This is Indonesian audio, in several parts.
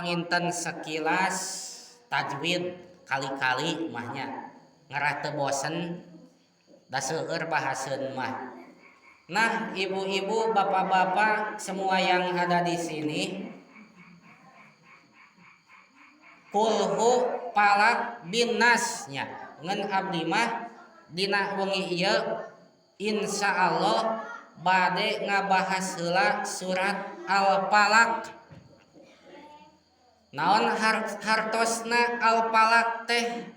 panginten sekilas tajwid kali-kali mahnya ngarah teu bosen da seueur bahaseun mah. Nah, ibu-ibu, bapak-bapak semua yang ada di sini, kulhu palak bin nasnya ngan abdi mah dina wengi ieu insyaallah bade ngabahas heula surat Al-Falaq. Naon hartosna Al-Falaq teh?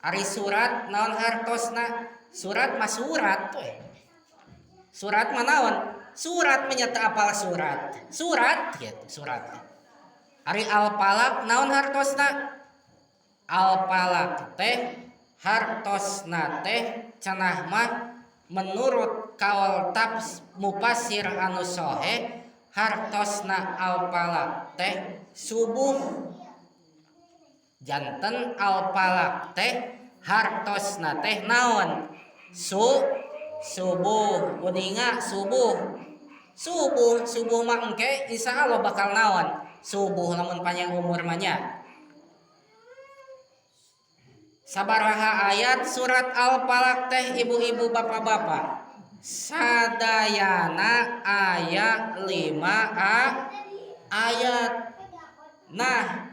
Ari surat naon hartosna? Surat mah surat we. Surat mah naon? Surat menyata apal surat. Surat gitu, surat. Ari Al-Falaq naon hartosna? Al-Falaq teh hartosna teh cenah mah menurut kaul mufassir anu sahih hartosna Al-Falaq teh subuh. Janten Al-Falaq teh hartosna teh naon? Subuh. Kuninga subuh mah engke insyaallah bakal naon? Subuh lamun panjang umur mah nya. Sabaraha ayat surat Al-Falaq teh ibu-ibu bapak-bapak? Sadayana ayat 5 ayat. Nah,